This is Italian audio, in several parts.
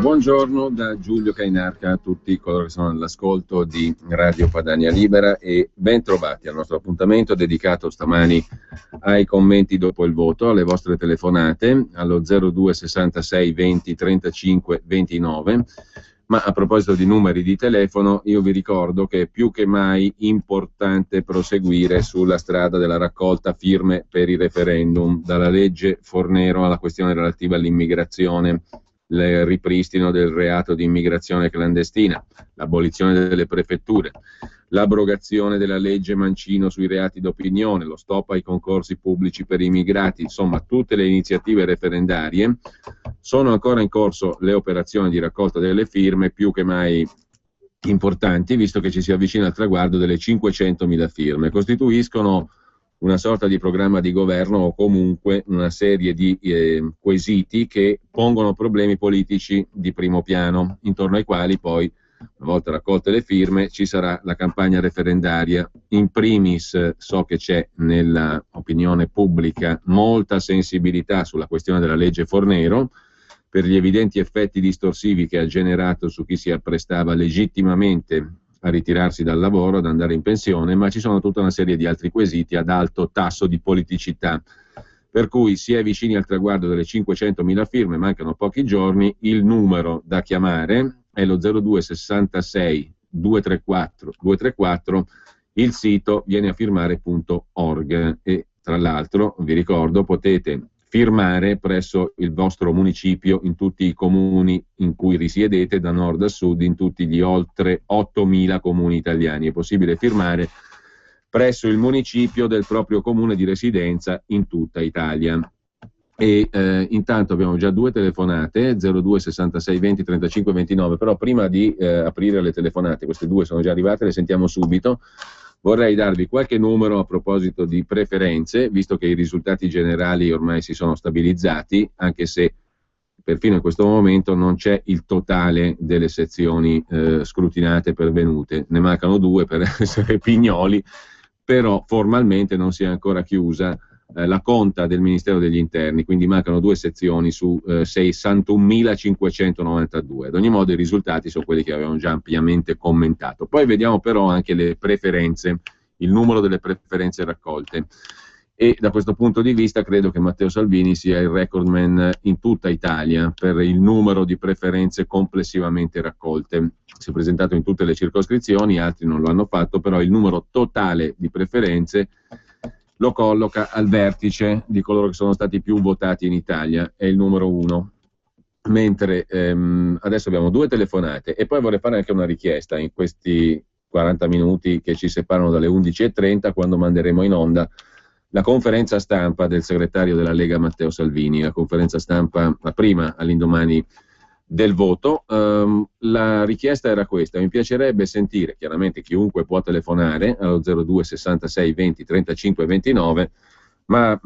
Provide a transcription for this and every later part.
Buongiorno da Giulio Cainarca a tutti coloro che sono all'ascolto di Radio Padania Libera e ben trovati al nostro appuntamento dedicato stamani ai commenti dopo il voto, alle vostre telefonate allo 02 66 20 35 29. Ma a proposito di numeri di telefono, io vi ricordo che è più che mai importante proseguire sulla strada della raccolta firme per i referendum, dalla legge Fornero alla questione relativa all'immigrazione, il ripristino del reato di immigrazione clandestina, l'abolizione delle prefetture, l'abrogazione della legge Mancino sui reati d'opinione, lo stop ai concorsi pubblici per immigrati, insomma tutte le iniziative referendarie. Sono ancora in corso le operazioni di raccolta delle firme, più che mai importanti, visto che ci si avvicina al traguardo delle 500.000 firme. Costituiscono una sorta di programma di governo o comunque una serie di quesiti che pongono problemi politici di primo piano, intorno ai quali poi, una volta raccolte le firme, ci sarà la campagna referendaria. In primis so che c'è nella opinione pubblica molta sensibilità sulla questione della legge Fornero, per gli evidenti effetti distorsivi che ha generato su chi si apprestava legittimamente a ritirarsi dal lavoro, ad andare in pensione, ma ci sono tutta una serie di altri quesiti ad alto tasso di politicità. Per cui si è vicini al traguardo delle 500.000 firme, mancano pochi giorni, il numero da chiamare è lo 02 66 234 234, il sito vieniafirmare.org e tra l'altro vi ricordo potete firmare presso il vostro municipio in tutti i comuni in cui risiedete da nord a sud, in tutti gli oltre 8.000 comuni italiani. È possibile firmare presso il municipio del proprio comune di residenza in tutta Italia. E intanto abbiamo già due telefonate, 02 66 20 35 29, però prima di aprire le telefonate, queste due sono già arrivate, le sentiamo subito. Vorrei darvi qualche numero a proposito di preferenze, visto che i risultati generali ormai si sono stabilizzati, anche se perfino in questo momento non c'è il totale delle sezioni scrutinate pervenute. Ne mancano due per essere pignoli, però formalmente non si è ancora chiusa la conta del Ministero degli Interni, quindi mancano due sezioni su 61.592. Ad ogni modo i risultati sono quelli che avevamo già ampiamente commentato. Poi vediamo però anche le preferenze, il numero delle preferenze raccolte. E da questo punto di vista credo che Matteo Salvini sia il recordman in tutta Italia per il numero di preferenze complessivamente raccolte. Si è presentato in tutte le circoscrizioni, altri non lo hanno fatto, però il numero totale di preferenze lo colloca al vertice di coloro che sono stati più votati in Italia, è il numero 1. Mentre adesso abbiamo due telefonate e poi vorrei fare anche una richiesta in questi 40 minuti che ci separano dalle 11:30, quando manderemo in onda la conferenza stampa del segretario della Lega Matteo Salvini, la conferenza stampa la prima all'indomani del voto. La richiesta era questa: mi piacerebbe sentire, chiaramente chiunque può telefonare allo 02 66 20 35 29, ma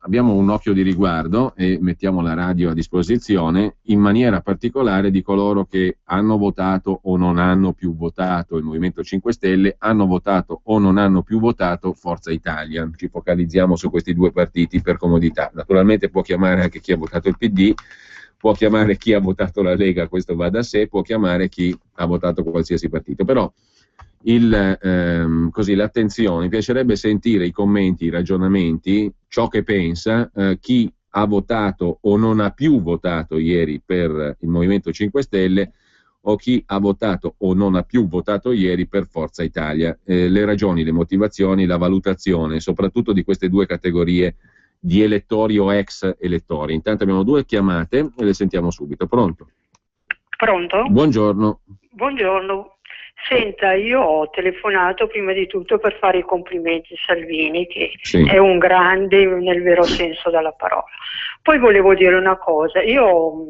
abbiamo un occhio di riguardo e mettiamo la radio a disposizione in maniera particolare di coloro che hanno votato o non hanno più votato il Movimento 5 Stelle, hanno votato o non hanno più votato Forza Italia. Ci focalizziamo su questi due partiti per comodità. Naturalmente può chiamare anche chi ha votato il PD, può chiamare chi ha votato la Lega, questo va da sé, può chiamare chi ha votato qualsiasi partito, però l'attenzione, mi piacerebbe sentire i commenti, i ragionamenti, ciò che pensa chi ha votato o non ha più votato ieri per il Movimento 5 Stelle o chi ha votato o non ha più votato ieri per Forza Italia, le ragioni, le motivazioni, la valutazione soprattutto di queste due categorie di elettori o ex elettori. Intanto abbiamo due chiamate e le sentiamo subito. Pronto? Pronto? Buongiorno. Buongiorno. Senta, io ho telefonato prima di tutto per fare i complimenti a Salvini, che sì, è un grande nel vero senso della parola. Poi volevo dire una cosa, io ho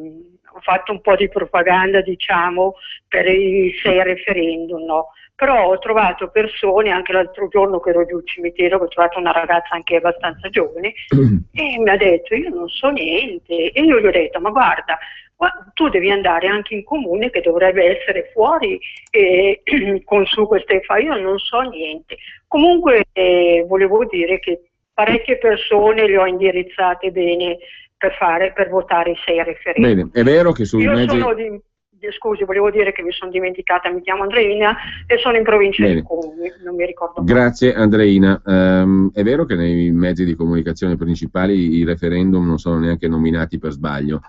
fatto un po' di propaganda, diciamo, per i 6 referendum, no? Però ho trovato persone, anche l'altro giorno che ero giù al cimitero, che ho trovato una ragazza anche abbastanza giovane, e mi ha detto: io non so niente, e io gli ho detto: ma guarda, tu devi andare anche in comune che dovrebbe essere fuori con su queste fa, io non so niente. Comunque volevo dire che parecchie persone le ho indirizzate bene per votare i 6 referendum. Bene, è vero che sui mezzi... Scusi, volevo dire che mi sono dimenticata, mi chiamo Andreina e sono in provincia di Como, non mi ricordo. Grazie Andreina. È vero che nei mezzi di comunicazione principali i referendum non sono neanche nominati per sbaglio.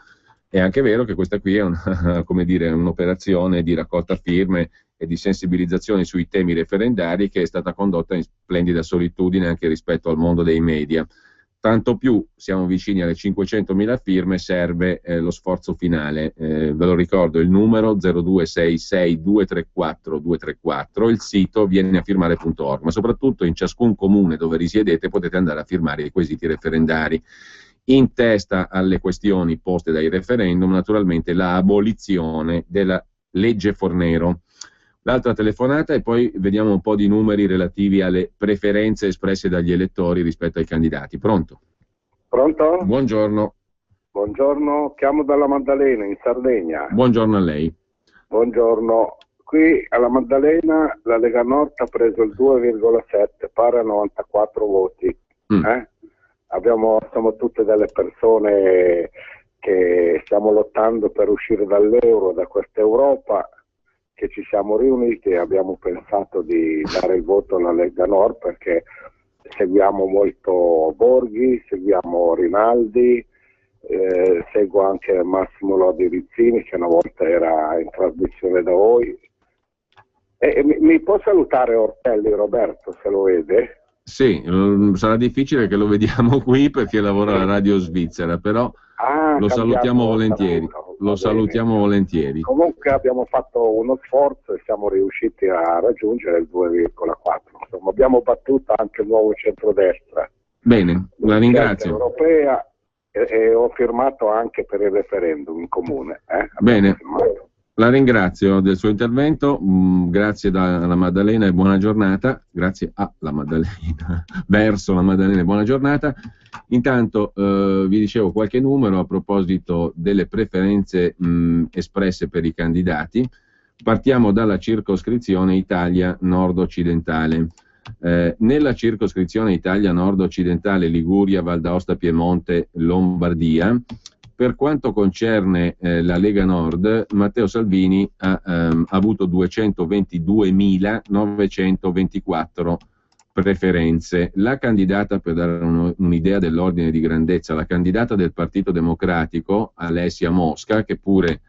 È anche vero che questa qui è un'operazione di raccolta firme e di sensibilizzazione sui temi referendari che è stata condotta in splendida solitudine anche rispetto al mondo dei media. Tanto più siamo vicini alle 500.000 firme, serve lo sforzo finale. Ve lo ricordo, il numero 0266234234, il sito vienneafirmare.org, ma soprattutto in ciascun comune dove risiedete potete andare a firmare i quesiti referendari. In testa alle questioni poste dai referendum, naturalmente la abolizione della legge Fornero. L'altra telefonata e poi vediamo un po' di numeri relativi alle preferenze espresse dagli elettori rispetto ai candidati. Pronto? Pronto? Buongiorno. Buongiorno, chiamo dalla Maddalena in Sardegna. Buongiorno a lei. Buongiorno. Qui alla Maddalena la Lega Nord ha preso il 2,7, pari a 94 voti. Siamo tutte delle persone che stiamo lottando per uscire dall'euro, da questa Europa, che ci siamo riuniti e abbiamo pensato di dare il voto alla Lega Nord perché seguiamo molto Borghi, seguiamo Rinaldi, seguo anche Massimo Lodi Rizzini che una volta era in trasmissione da voi. Mi può salutare Ortelli Roberto se lo vede? Sì, sarà difficile che lo vediamo qui perché lavora alla radio svizzera, però lo salutiamo volentieri. Lo salutiamo volentieri. Comunque abbiamo fatto uno sforzo e siamo riusciti a raggiungere il 2,4. Insomma, abbiamo battuto anche il nuovo centrodestra. Bene, la ringrazio. Europea e ho firmato anche per il referendum in comune. Bene. La ringrazio del suo intervento, grazie dalla Maddalena e buona giornata, grazie alla Maddalena, verso la Maddalena e buona giornata. Intanto vi dicevo qualche numero a proposito delle preferenze espresse per i candidati. Partiamo dalla circoscrizione Italia nord-occidentale. Nella circoscrizione Italia nord-occidentale Liguria, Val d'Aosta, Piemonte, Lombardia, per quanto concerne la Lega Nord, Matteo Salvini ha avuto 222.924 preferenze. La candidata, per dare un'idea dell'ordine di grandezza, la candidata del Partito Democratico, Alessia Mosca, che pure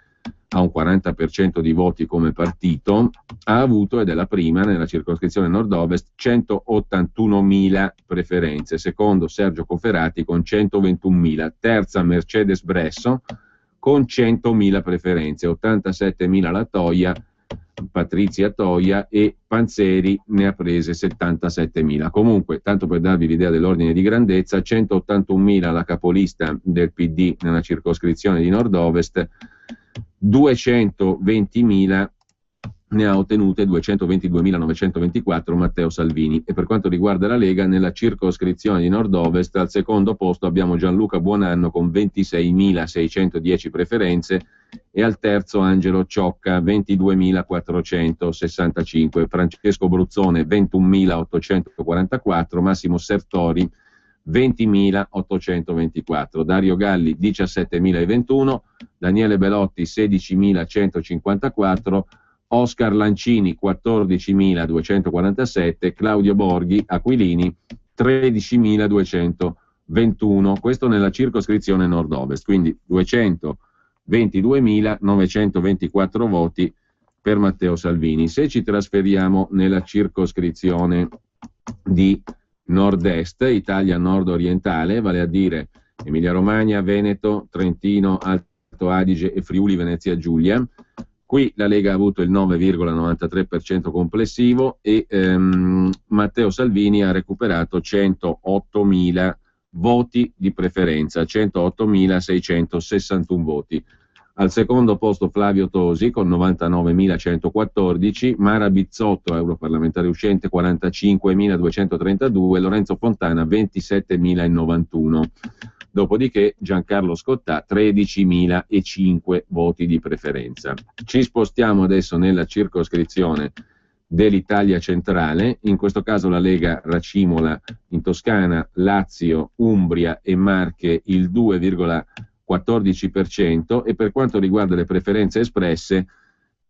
ha un 40% di voti come partito, ha avuto, ed è la prima nella circoscrizione nord-ovest, 181.000 preferenze. Secondo Sergio Cofferati con 121.000. Terza Mercedes Bresso con 100.000 preferenze. 87.000 la Toia, Patrizia Toia, e Panzeri ne ha prese 77.000. Comunque, tanto per darvi l'idea dell'ordine di grandezza, 181.000 la capolista del PD nella circoscrizione di nord-ovest, 220.000 ne ha ottenute 222.924 Matteo Salvini. E per quanto riguarda la Lega, nella circoscrizione di nord-ovest al secondo posto abbiamo Gianluca Buonanno con 26.610 preferenze e al terzo Angelo Ciocca 22.465, Francesco Bruzzone 21.844, Massimo Sertori 20.824, Dario Galli 17.021, Daniele Belotti 16.154, Oscar Lancini 14.247, Claudio Borghi Aquilini 13.221, questo nella circoscrizione nord-ovest, quindi 222.924 voti per Matteo Salvini. Se ci trasferiamo nella circoscrizione di nord-est, Italia nord-orientale, vale a dire Emilia Romagna, Veneto, Trentino, Alto Adige e Friuli Venezia Giulia, qui la Lega ha avuto il 9,93% complessivo e Matteo Salvini ha recuperato 108.000 voti di preferenza, 108.661 voti. Al secondo posto Flavio Tosi con 99.114, Mara Bizzotto, europarlamentare uscente, 45.232, Lorenzo Fontana 27.091. Dopodiché Giancarlo Scottà 13.005 voti di preferenza. Ci spostiamo adesso nella circoscrizione dell'Italia centrale. In questo caso la Lega racimola in Toscana, Lazio, Umbria e Marche il 2,14%, e per quanto riguarda le preferenze espresse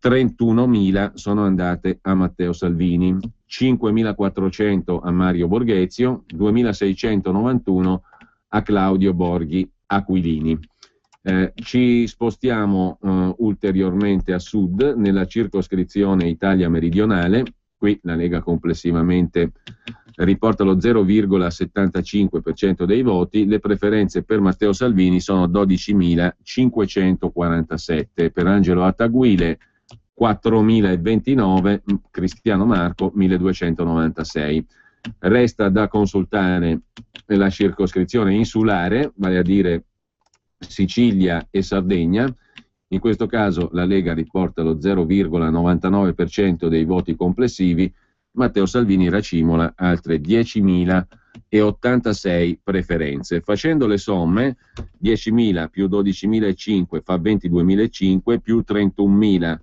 31.000 sono andate a Matteo Salvini, 5.400 a Mario Borghezio, 2.691 a Claudio Borghi Aquilini. Ci spostiamo ulteriormente a sud, nella circoscrizione Italia meridionale. Qui la Lega complessivamente riporta lo 0,75% dei voti, le preferenze per Matteo Salvini sono 12.547, per Angelo Attaguile 4.029, Cristiano Marco 1.296. Resta da consultare la circoscrizione insulare, vale a dire Sicilia e Sardegna. In questo caso la Lega riporta lo 0,99% dei voti complessivi, Matteo Salvini racimola altre 10.086 preferenze. Facendo le somme, 10.000 più 12.005 fa 22.005, più 31.000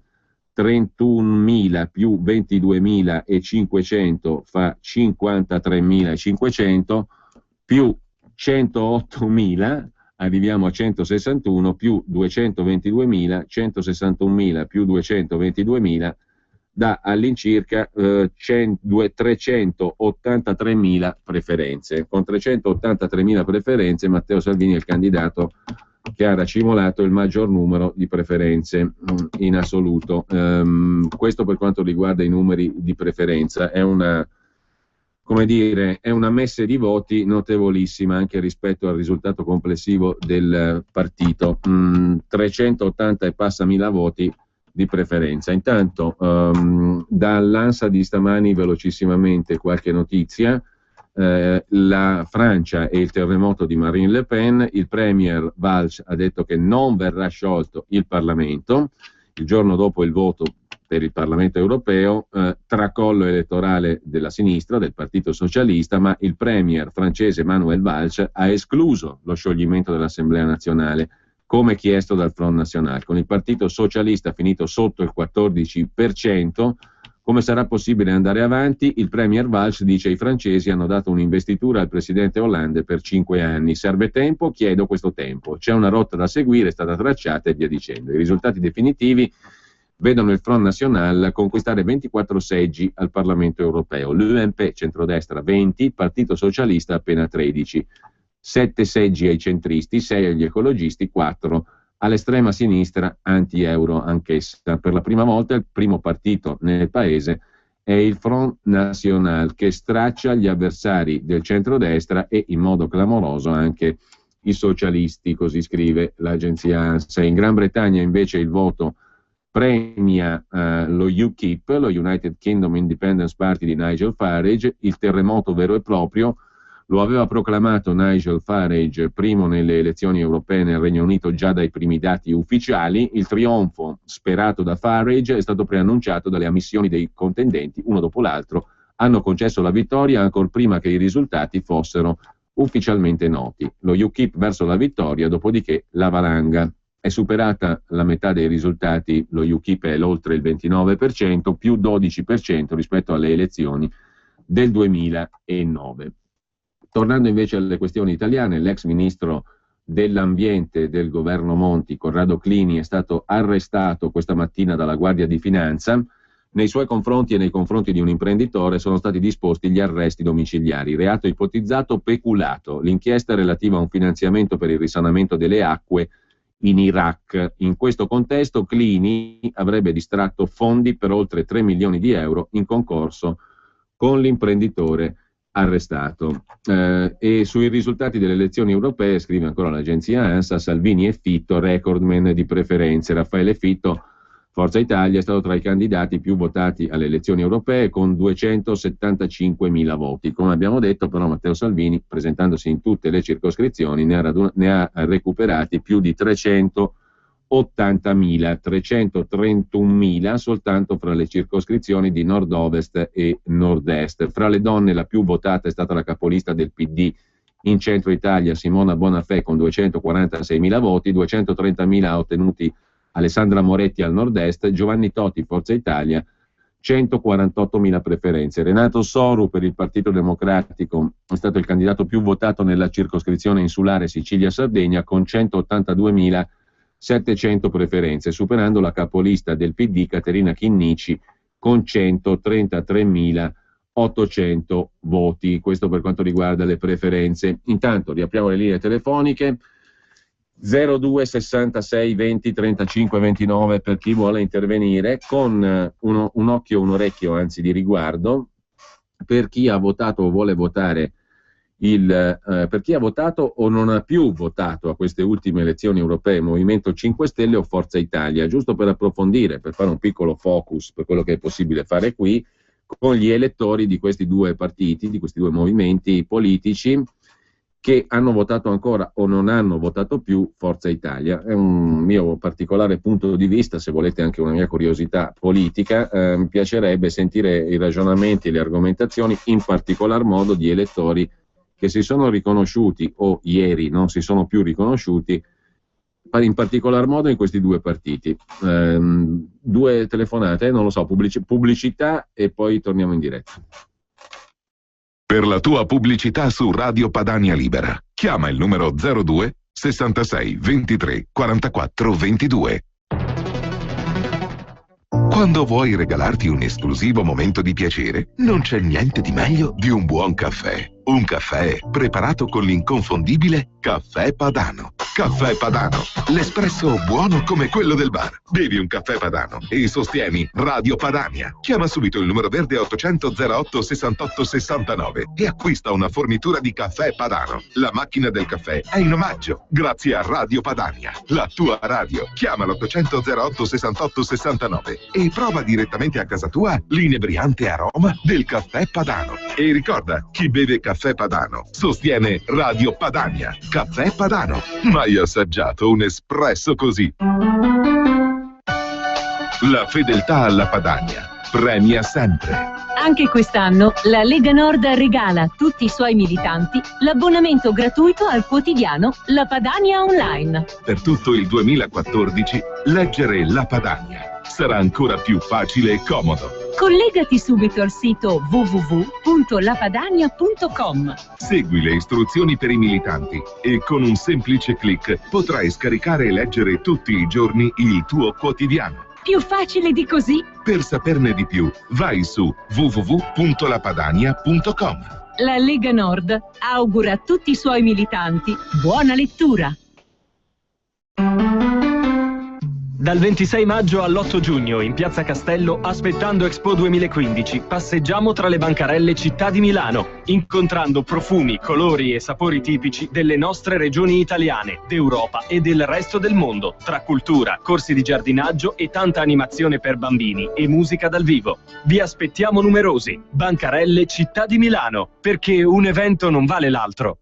più 22.500 fa 53.500, più 108.000 arriviamo a 161, più 222.000, 161.000 più 222.000 dà all'incirca 383.000 preferenze. Con 383.000 preferenze Matteo Salvini è il candidato che ha racimolato il maggior numero di preferenze in assoluto. Questo per quanto riguarda i numeri di preferenza. È una messe di voti notevolissima anche rispetto al risultato complessivo del partito. 380 e passa mila voti di preferenza. Intanto dall'ANSA di stamani velocissimamente qualche notizia. La Francia e il terremoto di Marine Le Pen. Il premier Valls ha detto che non verrà sciolto il Parlamento il giorno dopo il voto per il Parlamento europeo, tracollo elettorale della sinistra, del Partito Socialista, ma il premier francese Manuel Valls ha escluso lo scioglimento dell'Assemblea nazionale come chiesto dal Front National. Con il Partito Socialista finito sotto il 14%, come sarà possibile andare avanti? Il premier Valls dice: i francesi hanno dato un'investitura al presidente Hollande per 5 anni, serve tempo, chiedo questo tempo, c'è una rotta da seguire, è stata tracciata e via dicendo. I risultati definitivi vedono il Front National conquistare 24 seggi al Parlamento europeo, l'UMP centrodestra 20, Partito Socialista appena 13, 7 seggi ai centristi, 6 agli ecologisti, 4 all'estrema sinistra anti-euro anch'essa. Per la prima volta il primo partito nel paese è il Front National, che straccia gli avversari del centrodestra e in modo clamoroso anche i socialisti, così scrive l'agenzia ANSA. In Gran Bretagna invece il voto premia lo UKIP, lo United Kingdom Independence Party di Nigel Farage. Il terremoto vero e proprio lo aveva proclamato Nigel Farage primo nelle elezioni europee nel Regno Unito già dai primi dati ufficiali. Il trionfo sperato da Farage è stato preannunciato dalle ammissioni dei contendenti, uno dopo l'altro hanno concesso la vittoria ancor prima che i risultati fossero ufficialmente noti. Lo UKIP verso la vittoria, dopodiché la valanga. È superata la metà dei risultati, lo UKIP è oltre il 29%, più 12% rispetto alle elezioni del 2009. Tornando invece alle questioni italiane, l'ex ministro dell'ambiente del governo Monti, Corrado Clini, è stato arrestato questa mattina dalla Guardia di Finanza. Nei suoi confronti e nei confronti di un imprenditore sono stati disposti gli arresti domiciliari. Reato ipotizzato peculato. L'inchiesta è relativa a un finanziamento per il risanamento delle acque in Iraq. In questo contesto Clini avrebbe distratto fondi per oltre 3 milioni di euro in concorso con l'imprenditore arrestato. E sui risultati delle elezioni europee scrive ancora l'agenzia ANSA: Salvini e Fitto recordman di preferenze. Raffaele Fitto, Forza Italia, è stato tra i candidati più votati alle elezioni europee con 275.000 voti. Come abbiamo detto, però, Matteo Salvini, presentandosi in tutte le circoscrizioni, ne ha recuperati più di 380.000, 331.000 soltanto fra le circoscrizioni di nord-ovest e nord-est. Fra le donne la più votata è stata la capolista del PD in centro Italia, Simona Bonafè, con 246.000 voti, 230.000 ha ottenuti Alessandra Moretti al nord-est, Giovanni Toti, Forza Italia, 148.000 preferenze. Renato Soru per il Partito Democratico è stato il candidato più votato nella circoscrizione insulare Sicilia-Sardegna con 182.700 preferenze, superando la capolista del PD Caterina Chinnici con 133.800 voti. Questo per quanto riguarda le preferenze. Intanto riapriamo le linee telefoniche 02 66 20 35 29 per chi vuole intervenire, con un occhio, un orecchio anzi di riguardo per chi ha votato o vuole votare per chi ha votato o non ha più votato a queste ultime elezioni europee, Movimento 5 Stelle o Forza Italia, giusto per approfondire, per fare un piccolo focus per quello che è possibile fare qui con gli elettori di questi due partiti, di questi due movimenti politici che hanno votato ancora o non hanno votato più Forza Italia. È un mio particolare punto di vista, se volete anche una mia curiosità politica. Mi piacerebbe sentire i ragionamenti e le argomentazioni, in particolar modo di elettori che si sono riconosciuti o ieri non si sono più riconosciuti, in particolar modo in questi due partiti. Due telefonate, non lo so, pubblicità e poi torniamo in diretta. Per la tua pubblicità su Radio Padania Libera, chiama il numero 02 66 23 44 22. Quando vuoi regalarti un esclusivo momento di piacere, non c'è niente di meglio di un buon caffè. Un caffè preparato con l'inconfondibile Caffè Padano. Caffè Padano, l'espresso buono come quello del bar. Bevi un caffè Padano e sostieni Radio Padania. Chiama subito il numero verde 800 08 68 69 e acquista una fornitura di Caffè Padano. La macchina del caffè è in omaggio, grazie a Radio Padania, la tua radio. Chiama l'800 08 68 69 e prova direttamente a casa tua l'inebriante aroma del Caffè Padano. E ricorda, chi beve Caffè Padano sostiene Radio Padania. Caffè Padano. Mai assaggiato un espresso così? La fedeltà alla Padania premia sempre. Anche quest'anno la Lega Nord regala a tutti i suoi militanti l'abbonamento gratuito al quotidiano La Padania Online. Per tutto il 2014 leggere La Padania sarà ancora più facile e comodo. Collegati subito al sito www.lapadania.com. Segui le istruzioni per i militanti e con un semplice clic potrai scaricare e leggere tutti i giorni il tuo quotidiano. Più facile di così? Per saperne di più, vai su www.lapadania.com. La Lega Nord augura a tutti i suoi militanti buona lettura. Dal 26 maggio all'8 giugno in Piazza Castello, aspettando Expo 2015, passeggiamo tra le bancarelle città di Milano, incontrando profumi, colori e sapori tipici delle nostre regioni italiane, d'Europa e del resto del mondo, tra cultura, corsi di giardinaggio e tanta animazione per bambini e musica dal vivo. Vi aspettiamo numerosi. Bancarelle città di Milano, perché un evento non vale l'altro.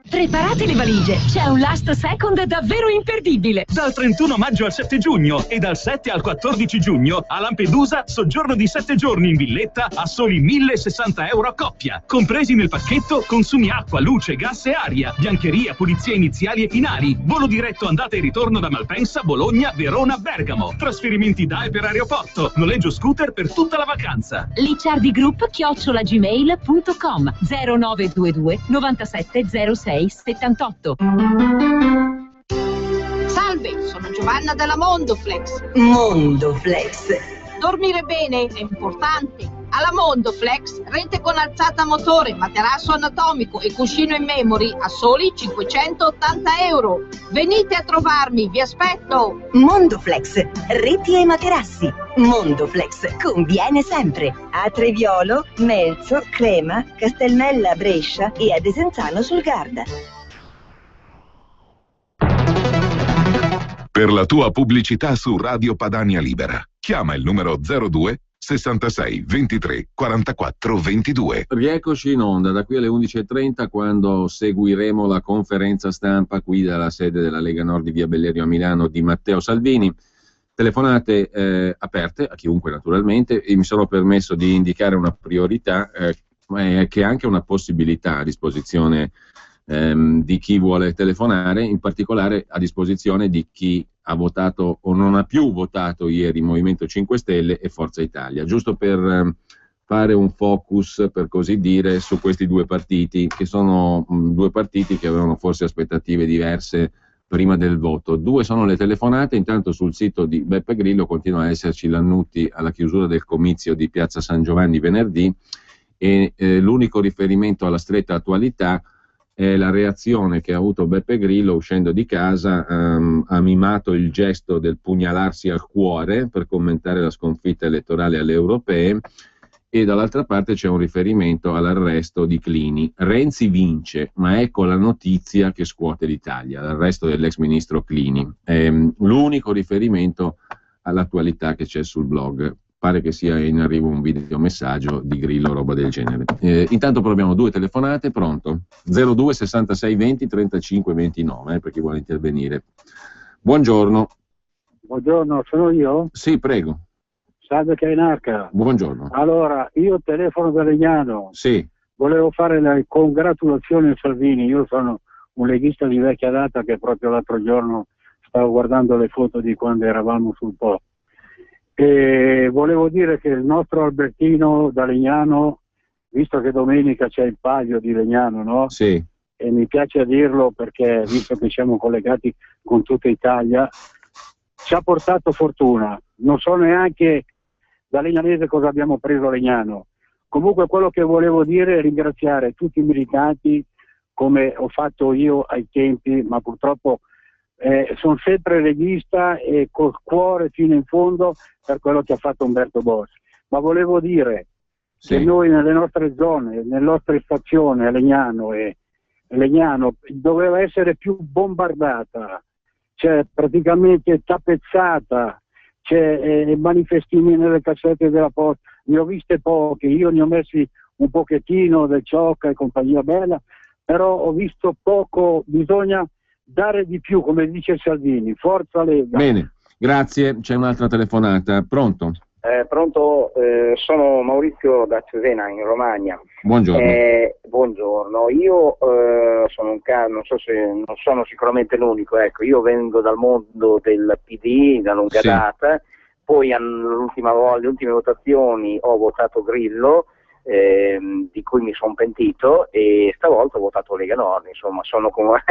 Preparate le valigie, c'è un last second davvero imperdibile. Dal 31 maggio al 7 giugno e dal 7 al 14 giugno a Lampedusa soggiorno di 7 giorni in villetta a soli 1.060 euro a coppia. Compresi nel pacchetto consumi acqua, luce, gas e aria, biancheria, pulizie iniziali e finali, volo diretto andata e ritorno da Malpensa, Bologna, Verona, Bergamo, trasferimenti da e per aeroporto, noleggio scooter per tutta la vacanza. licciardigroup@gmail.com 0922 97 06 78. Salve, sono Giovanna della Mondoflex. Mondoflex. Dormire bene è importante. Alla Mondoflex, rete con alzata motore, materasso anatomico e cuscino in memory a soli 580 euro. Venite a trovarmi, vi aspetto. Mondoflex, reti e materassi. Mondoflex conviene sempre. A Treviolo, Melzo, Crema, Castelnella, Brescia e ad Desenzano sul Garda. Per la tua pubblicità su Radio Padania Libera, chiama il numero 02 66 23 44 22. Rieccoci in onda da qui alle 11.30 quando seguiremo la conferenza stampa qui dalla sede della Lega Nord di Via Bellerio a Milano di Matteo Salvini. Telefonate aperte a chiunque naturalmente, e mi sono permesso di indicare una priorità che è anche una possibilità a disposizione di chi vuole telefonare, in particolare a disposizione di chi ha votato o non ha più votato ieri Movimento 5 Stelle e Forza Italia, giusto per fare un focus, per così dire, su questi due partiti, che sono due partiti che avevano forse aspettative diverse prima del voto. Due sono le telefonate. Intanto sul sito di Beppe Grillo continua a esserci Lannutti alla chiusura del comizio di Piazza San Giovanni venerdì, e l'unico riferimento alla stretta attualità è la reazione che ha avuto Beppe Grillo uscendo di casa. Ha mimato il gesto del pugnalarsi al cuore per commentare la sconfitta elettorale alle europee, e dall'altra parte c'è un riferimento all'arresto di Clini. Renzi vince, ma ecco la notizia che scuote l'Italia, l'arresto dell'ex ministro Clini. È l'unico riferimento all'attualità che c'è sul blog. Pare che sia in arrivo un videomessaggio di Grillo, roba del genere. Intanto proviamo due telefonate. Pronto? 02 66 20 35 29 per chi vuole intervenire. Buongiorno. Buongiorno, sono io? Sì, prego. Salve Cainarca. Buongiorno. Allora, io telefono da Legnano. Sì. Volevo fare le congratulazioni a Salvini. Io sono un leghista di vecchia data che proprio l'altro giorno stavo guardando le foto di quando eravamo sul Po. E volevo dire che il nostro Albertino da Legnano, visto che domenica c'è il Palio di Legnano, no? Sì. E mi piace dirlo perché, visto che siamo collegati con tutta Italia, ci ha portato fortuna. Non so neanche da legnanese cosa abbiamo preso a Legnano. Comunque quello che volevo dire è ringraziare tutti i militanti, come ho fatto io ai tempi, ma purtroppo sono sempre leghista e col cuore fino in fondo per quello che ha fatto Umberto Bossi. Ma volevo dire che noi nelle nostre zone, nelle nostre stazioni a Legnano e Legnano doveva essere più bombardata, cioè praticamente tappezzata, c'è manifestini nelle cassette della posta. Ne ho viste poche, io ne ho messi un pochettino del Ciocca e compagnia bella, però ho visto poco. Bisogna dare di più, come dice Salvini. Forza Lega. Bene, grazie. C'è un'altra telefonata. Pronto? Pronto, sono Maurizio da Cesena in Romagna. Buongiorno. Buongiorno, io sono un caso, non so se non sono sicuramente l'unico, ecco, io vengo dal mondo del PD da lunga data, poi le ultime votazioni ho votato Grillo, di cui mi sono pentito, e stavolta ho votato Lega Nord, insomma, sono come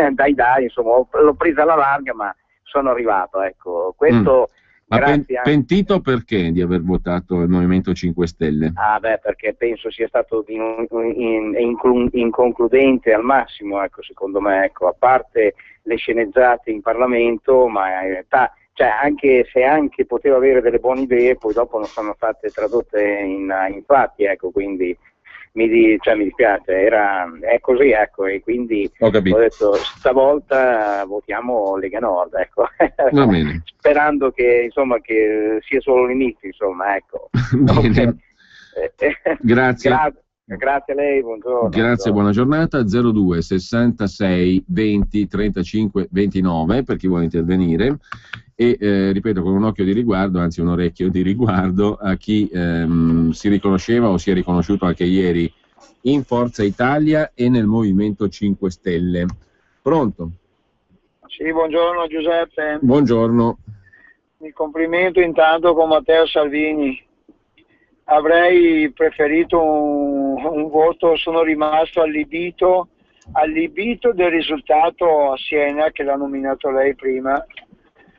insomma, l'ho presa alla larga, ma sono arrivato, ecco, questo. Ma pentito perché di aver votato il Movimento 5 Stelle? Perché penso sia stato inconcludente al massimo, ecco, secondo me, ecco, a parte le sceneggiate in Parlamento, ma in realtà, cioè, anche se poteva avere delle buone idee, poi dopo non sono state tradotte in fatti, ecco, quindi mi dispiace, è così, ecco, e quindi ho detto stavolta votiamo Lega Nord, ecco. Va bene. Sperando che, insomma, che sia solo l'inizio, insomma, ecco. Bene. Grazie. Grazie a lei, buongiorno. Grazie, buona giornata. 02 66 20 35 29 per chi vuole intervenire, e ripeto, con un occhio di riguardo, anzi un orecchio di riguardo, a chi si riconosceva o si è riconosciuto anche ieri in Forza Italia e nel Movimento 5 Stelle. Pronto? Sì, buongiorno Giuseppe. Buongiorno. Mi complimento intanto con Matteo Salvini. Avrei preferito un voto, sono rimasto allibito del risultato a Siena, che l'ha nominato lei prima.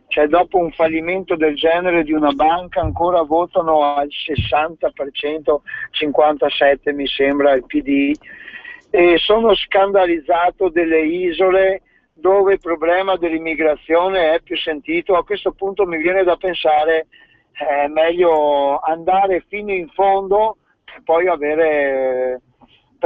Cioè, dopo un fallimento del genere di una banca ancora votano al 60%, 57% mi sembra il PD, e sono scandalizzato delle isole dove il problema dell'immigrazione è più sentito. A questo punto mi viene da pensare è meglio andare fino in fondo per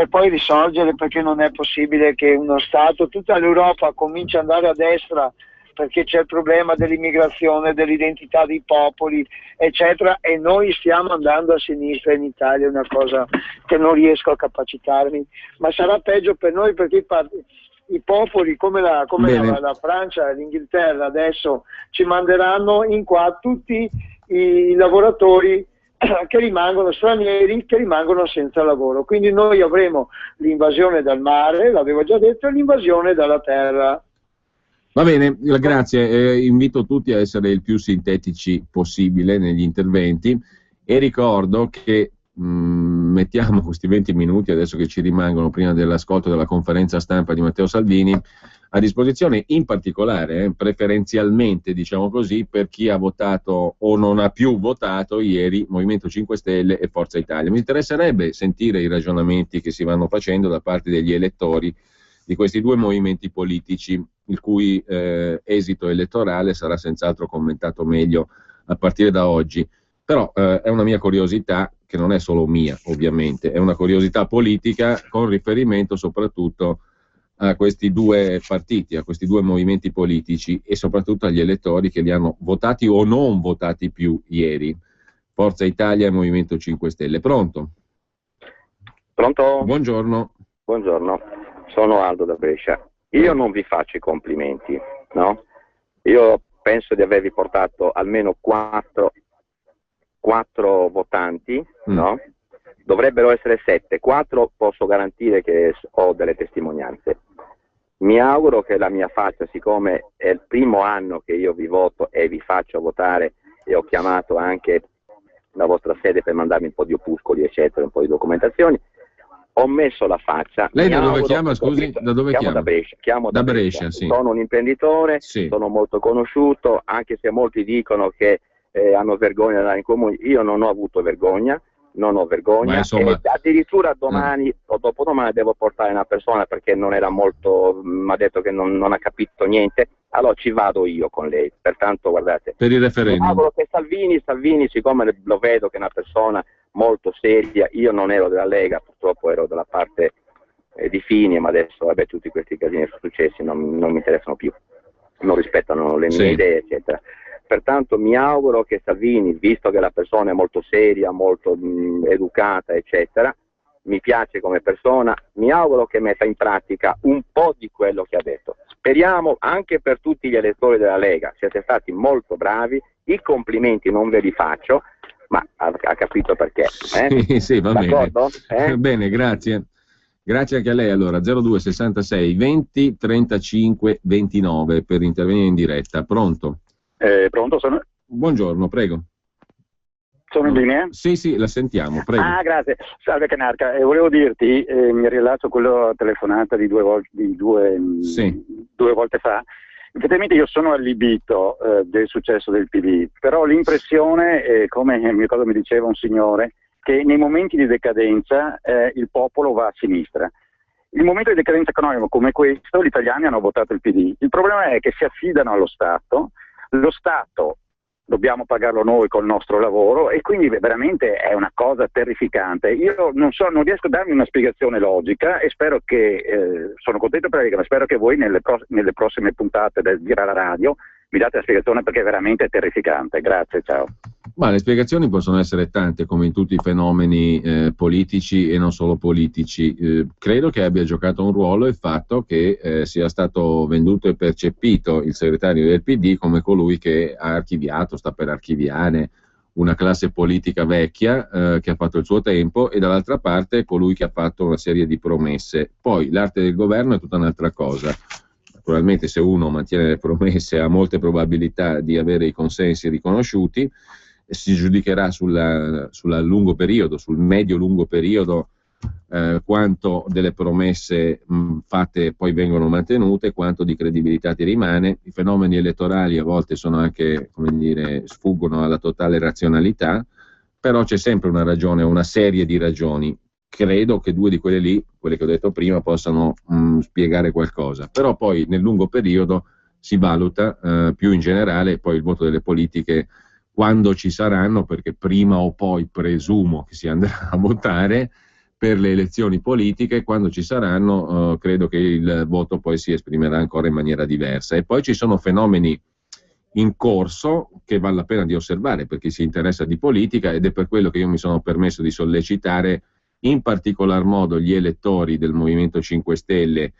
poi risorgere, perché non è possibile che uno Stato, tutta l'Europa cominci ad andare a destra perché c'è il problema dell'immigrazione, dell'identità dei popoli, eccetera, e noi stiamo andando a sinistra in Italia. È una cosa che non riesco a capacitarmi, ma sarà peggio per noi, perché i popoli come la Francia e l'Inghilterra adesso ci manderanno in qua tutti i lavoratori che rimangono stranieri, che rimangono senza lavoro. Quindi noi avremo l'invasione dal mare, l'avevo già detto, e l'invasione dalla terra. Va bene, grazie. Invito tutti a essere il più sintetici possibile negli interventi e ricordo che mettiamo questi 20 minuti adesso che ci rimangono prima dell'ascolto della conferenza stampa di Matteo Salvini a disposizione, in particolare preferenzialmente, diciamo così, per chi ha votato o non ha più votato ieri Movimento 5 Stelle e Forza Italia. Mi interesserebbe sentire i ragionamenti che si vanno facendo da parte degli elettori di questi due movimenti politici, il cui esito elettorale sarà senz'altro commentato meglio a partire da oggi. Però è una mia curiosità, che non è solo mia ovviamente, è una curiosità politica con riferimento soprattutto a questi due partiti, a questi due movimenti politici e soprattutto agli elettori che li hanno votati o non votati più ieri, Forza Italia e Movimento 5 Stelle. Pronto? Pronto? Buongiorno. Buongiorno, sono Aldo da Brescia. Io non vi faccio i complimenti, no? Io penso di avervi portato almeno quattro votanti, no? Dovrebbero essere 7, 4 posso garantire che ho delle testimonianze. Mi auguro che la mia faccia, siccome è il primo anno che io vi voto e vi faccio votare e ho chiamato anche la vostra sede per mandarmi un po' di opuscoli eccetera, un po' di documentazioni, ho messo la faccia. Lei da dove chiama, scusi? Da dove chiama? Da Brescia. Chiamo da Brescia. Sì. Sono un imprenditore, sì. Sono molto conosciuto, anche se molti dicono che hanno vergogna di andare in comune. Io non ho avuto vergogna, non ho vergogna. Ma insomma... e addirittura domani o dopodomani devo portare una persona perché non era molto, mi ha detto che non ha capito niente, allora ci vado io con lei. Pertanto guardate, per il referendum. Mi auguro che Salvini, siccome lo vedo che è una persona molto seria, io non ero della Lega, purtroppo ero dalla parte di Fini, ma adesso vabbè, tutti questi casini sono successi, non mi interessano più, non rispettano le mie idee eccetera. Pertanto mi auguro che Salvini, visto che la persona è molto seria, molto educata eccetera, mi piace come persona, mi auguro che metta in pratica un po' di quello che ha detto. Speriamo anche per tutti gli elettori della Lega, siete stati molto bravi, i complimenti non ve li faccio, ma ha capito perché. Sì, va d'accordo? Bene. Bene, grazie. Grazie anche a lei. Allora, 02 66 20 35 29 per intervenire in diretta. Pronto? Pronto? Buongiorno, prego. Sono in linea? Sì, la sentiamo, prego. Ah, grazie. Salve Canarca, volevo dirti, mi rilascio a quello telefonata di due volte fa. Effettivamente io sono allibito del successo del PD, però ho l'impressione, come mi diceva un signore, che nei momenti di decadenza il popolo va a sinistra. Il momento di decadenza economica come questo, gli italiani hanno votato il PD. Il problema è che si affidano allo Stato, lo Stato dobbiamo pagarlo noi col nostro lavoro e quindi veramente è una cosa terrificante. Io non riesco a darmi una spiegazione logica e spero che, sono contento per lei, ma spero che voi nelle prossime puntate del Gira la Radio mi date la spiegazione perché è veramente terrificante. Grazie, ciao. Ma le spiegazioni possono essere tante, come in tutti i fenomeni politici e non solo politici. Credo che abbia giocato un ruolo il fatto che sia stato venduto e percepito il segretario del PD come colui che ha archiviato, sta per archiviare una classe politica vecchia che ha fatto il suo tempo e dall'altra parte colui che ha fatto una serie di promesse. Poi l'arte del governo è tutta un'altra cosa. Naturalmente se uno mantiene le promesse ha molte probabilità di avere i consensi riconosciuti, si giudicherà sul lungo periodo, sul medio-lungo periodo, quanto delle promesse fatte poi vengono mantenute, quanto di credibilità ti rimane. I fenomeni elettorali a volte sono anche, come dire, sfuggono alla totale razionalità, però c'è sempre una ragione, una serie di ragioni. Credo che due di quelle lì, quelle che ho detto prima, possano spiegare qualcosa, però poi nel lungo periodo si valuta più in generale poi il voto delle politiche quando ci saranno, perché prima o poi presumo che si andrà a votare per le elezioni politiche, quando ci saranno credo che il voto poi si esprimerà ancora in maniera diversa. E poi ci sono fenomeni in corso che vale la pena di osservare per chi si interessa di politica, ed è per quello che io mi sono permesso di sollecitare in particolar modo gli elettori del Movimento 5 Stelle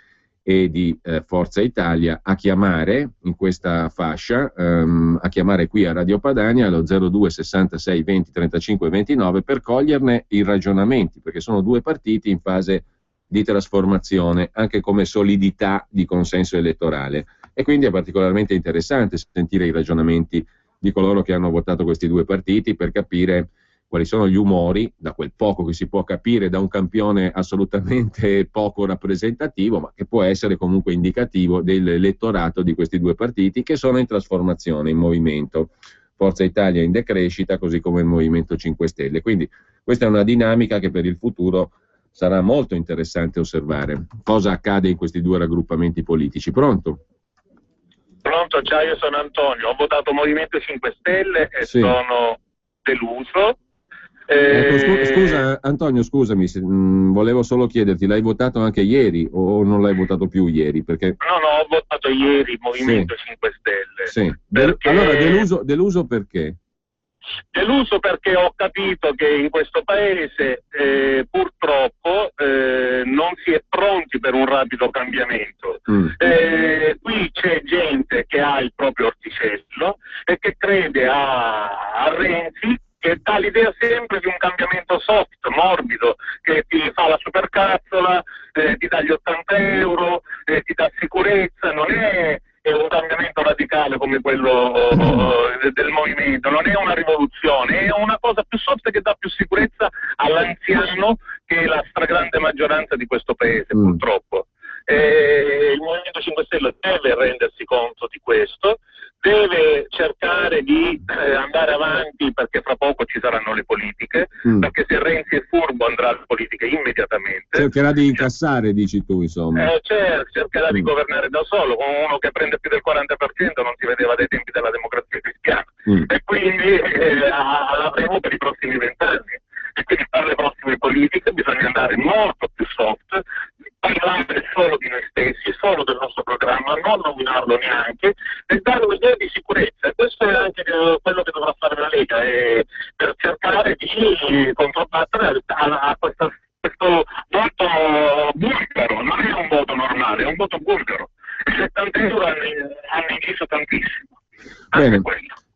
e di Forza Italia a chiamare in questa fascia, a chiamare qui a Radio Padania allo 02 66 20 35 29 per coglierne i ragionamenti, perché sono due partiti in fase di trasformazione anche come solidità di consenso elettorale. E quindi è particolarmente interessante sentire i ragionamenti di coloro che hanno votato questi due partiti per capire quali sono gli umori, da quel poco che si può capire da un campione assolutamente poco rappresentativo, ma che può essere comunque indicativo dell'elettorato di questi due partiti che sono in trasformazione, in movimento. Forza Italia in decrescita, così come il Movimento 5 Stelle. Quindi questa è una dinamica che per il futuro sarà molto interessante osservare. Cosa accade in questi due raggruppamenti politici? Pronto? Pronto, ciao, io sono Antonio, ho votato Movimento 5 Stelle e sono deluso. Scusa Antonio, scusami, volevo solo chiederti, l'hai votato anche ieri o non l'hai votato più ieri? Perché... No, ho votato ieri Movimento 5 Stelle. Sì. Perché... Allora, deluso perché? Deluso perché ho capito che in questo paese purtroppo non si è pronti per un rapido cambiamento. Qui c'è gente che ha il proprio orticello e che crede a Renzi, che dà l'idea sempre di un cambiamento soft, morbido, che ti fa la supercazzola, ti dà gli 80 euro, ti dà sicurezza. Non è un cambiamento radicale come quello del movimento, non è una rivoluzione, è una cosa più soft che dà più sicurezza all'anziano, che è la stragrande maggioranza di questo paese, purtroppo. Il Movimento 5 Stelle deve rendersi conto di questo, deve cercare di andare avanti, perché fra poco ci saranno le politiche, perché se Renzi è furbo andrà alle politiche immediatamente. Cercherà di incassare, dici tu, insomma. Cercherà di governare da solo, con uno che prende più del 40% non si vedeva dai tempi della Democrazia Cristiana, e quindi l'avremo per i prossimi 20 anni. E quindi per le prossime politiche bisogna andare molto più soft, parlare solo di noi stessi, solo del nostro programma, non nominarlo neanche, e dare un'idea di sicurezza. Questo è anche quello che dovrà fare la Lega, per cercare di controbattere a questo voto bulgaro. Non è un voto normale, è un voto bulgaro. I 70 euro hanno inciso tantissimo. Bene.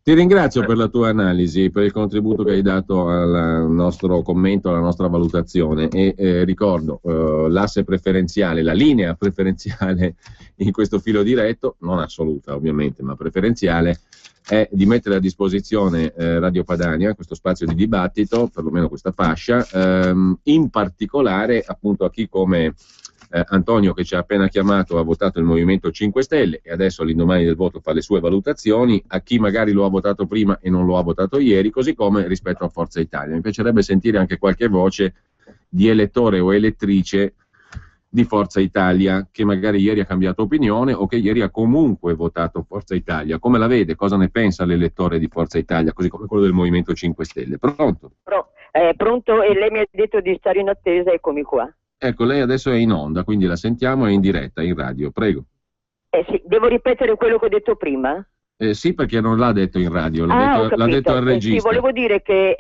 Ti ringrazio per la tua analisi, per il contributo che hai dato al nostro commento, alla nostra valutazione, e ricordo l'asse preferenziale, la linea preferenziale in questo filo diretto, non assoluta ovviamente, ma preferenziale, è di mettere a disposizione Radio Padania, questo spazio di dibattito, perlomeno questa fascia, in particolare appunto a chi come Antonio, che ci ha appena chiamato, ha votato il Movimento 5 Stelle e adesso all'indomani del voto fa le sue valutazioni, a chi magari lo ha votato prima e non lo ha votato ieri, così come rispetto a Forza Italia. Mi piacerebbe sentire anche qualche voce di elettore o elettrice di Forza Italia che magari ieri ha cambiato opinione o che ieri ha comunque votato Forza Italia. Come la vede? Cosa ne pensa l'elettore di Forza Italia, così come quello del Movimento 5 Stelle? Pronto? Pronto, e lei mi ha detto di stare in attesa, eccomi qua. Ecco, lei adesso è in onda, quindi la sentiamo, è in diretta, in radio, prego. Sì, devo ripetere quello che ho detto prima? Sì, perché non l'ha detto in radio, l'ha detto al regista. Sì, volevo dire che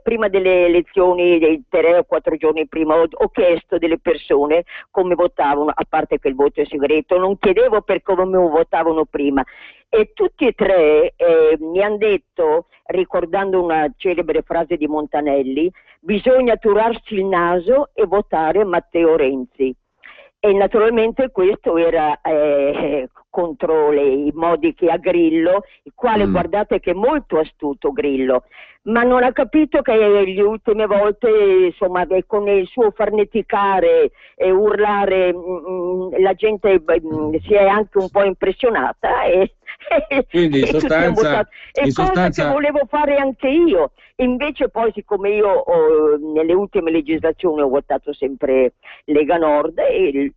prima delle elezioni, 3 o 4 giorni prima, ho chiesto delle persone come votavano, a parte che il voto è segreto, non chiedevo per come votavano prima. E tutti e tre mi hanno detto, ricordando una celebre frase di Montanelli, bisogna turarsi il naso e votare Matteo Renzi. E naturalmente questo era contro i modi che ha Grillo, il quale guardate che è molto astuto Grillo, ma non ha capito che le ultime volte, insomma, con il suo farneticare e urlare, la gente si è anche un po' impressionata quindi in sostanza cosa che volevo fare anche io. Invece poi, siccome io nelle ultime legislazioni ho votato sempre Lega Nord e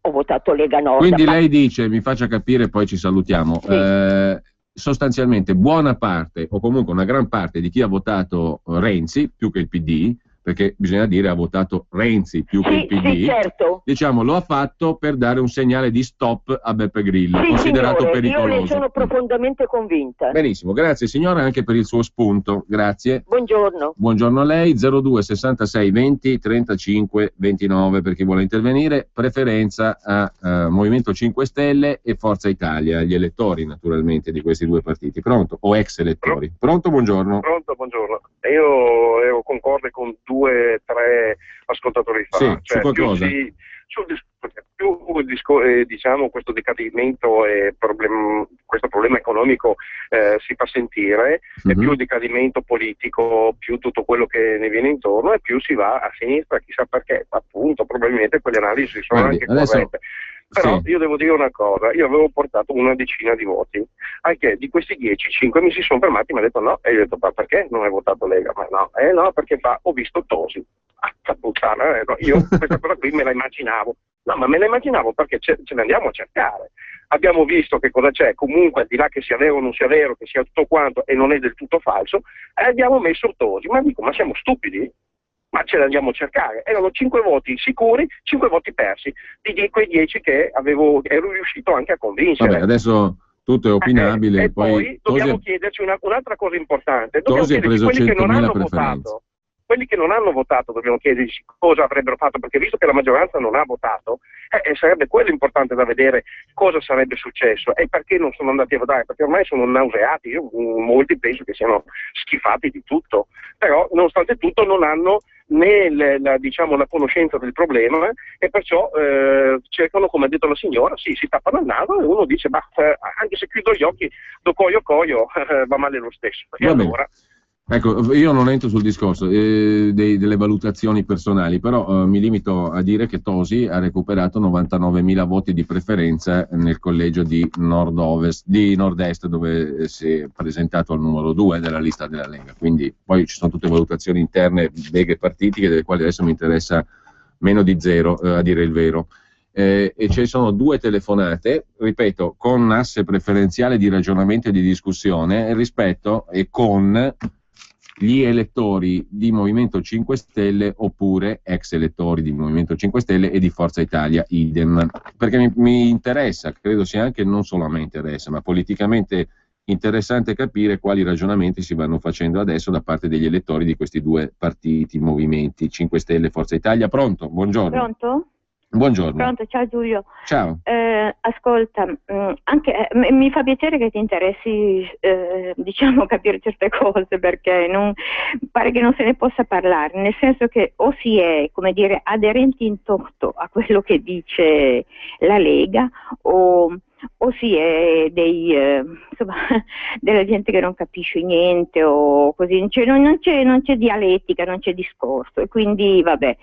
ho votato Lega Nord. Quindi lei dice, mi faccia capire, poi ci salutiamo, sì. Sostanzialmente buona parte o comunque una gran parte di chi ha votato Renzi più che il PD, perché bisogna dire ha votato Renzi più che il PD, sì, certo. Diciamo lo ha fatto per dare un segnale di stop a Beppe Grillo, considerato signore, pericoloso. Io ne sono profondamente convinta. Benissimo, grazie signora anche per il suo spunto, grazie. Buongiorno. Buongiorno a lei, 02 66 20 35 29 per chi vuole intervenire, preferenza a Movimento 5 Stelle e Forza Italia, gli elettori naturalmente di questi due partiti. Pronto? O ex elettori. Pronto, buongiorno. Pronto, buongiorno. Io ero concorde con 2 o 3 ascoltatori fa. Sì, cioè, su qualcosa? più diciamo questo decadimento e questo problema economico si fa sentire, e più il decadimento politico, più tutto quello che ne viene intorno, e più si va a sinistra, chissà perché, appunto, probabilmente quelle analisi sono anche corrette. Però io devo dire una cosa, io avevo portato una decina di voti, anche di questi 10, 5 mi si sono fermati e mi hanno detto no, e io ho detto ma perché non hai votato Lega? Ma no, perché ho visto Tosi. Puttana, no, io questa cosa qui me la immaginavo, no, ma me la immaginavo perché ce ne andiamo a cercare. Abbiamo visto che cosa c'è, comunque al di là che sia vero o non sia vero, che sia tutto quanto e non è del tutto falso, abbiamo messo Tosi. Ma dico, ma siamo stupidi? Ma ce ne andiamo a cercare. Erano 5 voti sicuri, 5 voti persi, di quei 10 che ero riuscito anche a convincere. Vabbè, adesso tutto è opinabile. E poi dobbiamo chiederci un'altra cosa importante. Dobbiamo Tosi ha preso 100.000 votato. Quelli che non hanno votato dobbiamo chiederci cosa avrebbero fatto, perché visto che la maggioranza non ha votato, sarebbe quello importante da vedere cosa sarebbe successo e perché non sono andati a votare, perché ormai sono nauseati, molti penso che siano schifati di tutto, però nonostante tutto non hanno né la conoscenza del problema e perciò cercano, come ha detto la signora, si tappano il naso e uno dice anche se chiudo gli occhi do coio va male lo stesso. E allora... Ecco, io non entro sul discorso delle valutazioni personali, però mi limito a dire che Tosi ha recuperato 99.000 voti di preferenza nel collegio di nord-est, dove si è presentato al numero 2 della lista della Lega. Quindi poi ci sono tutte valutazioni interne, leghe partitiche, delle quali adesso mi interessa meno di zero, a dire il vero. E ci sono 2 telefonate, ripeto, con asse preferenziale di ragionamento e di discussione rispetto e con gli elettori di Movimento 5 Stelle oppure ex elettori di Movimento 5 Stelle e di Forza Italia, idem, perché mi interessa, credo sia anche, non solo a me interessa, ma politicamente interessante capire quali ragionamenti si vanno facendo adesso da parte degli elettori di questi 2 partiti, movimenti 5 Stelle e Forza Italia. Pronto? Buongiorno. Pronto? Buongiorno. Pronto, ciao Giulio. Ciao. Ascolta, anche mi fa piacere che ti interessi, capire certe cose, perché pare che non se ne possa parlare, nel senso che o si è, come dire, aderenti in toto a quello che dice la Lega o si è della gente che non capisce niente o così, non c'è dialettica, non c'è discorso, e quindi vabbè.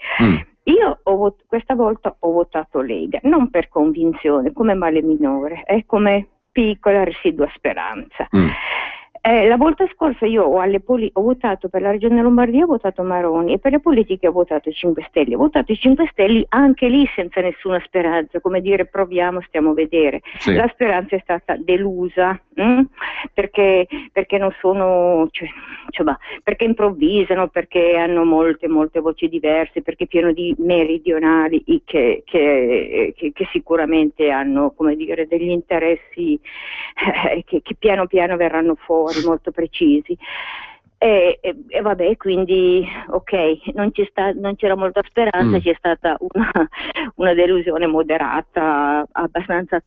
Io questa volta ho votato Lega, non per convinzione, come male minore, come piccola residua speranza. La volta scorsa io ho votato per la Regione Lombardia, ho votato Maroni, e per le politiche ho votato 5 Stelle. Ho votato i 5 Stelle anche lì senza nessuna speranza, come dire proviamo, stiamo a vedere. Sì. La speranza è stata delusa, perché non sono, perché improvvisano, perché hanno molte voci diverse, perché pieno di meridionali che sicuramente hanno, come dire, degli interessi che piano piano verranno fuori, molto precisi, e vabbè, quindi ok, non c'era molta speranza, c'è stata una delusione moderata, abbastanza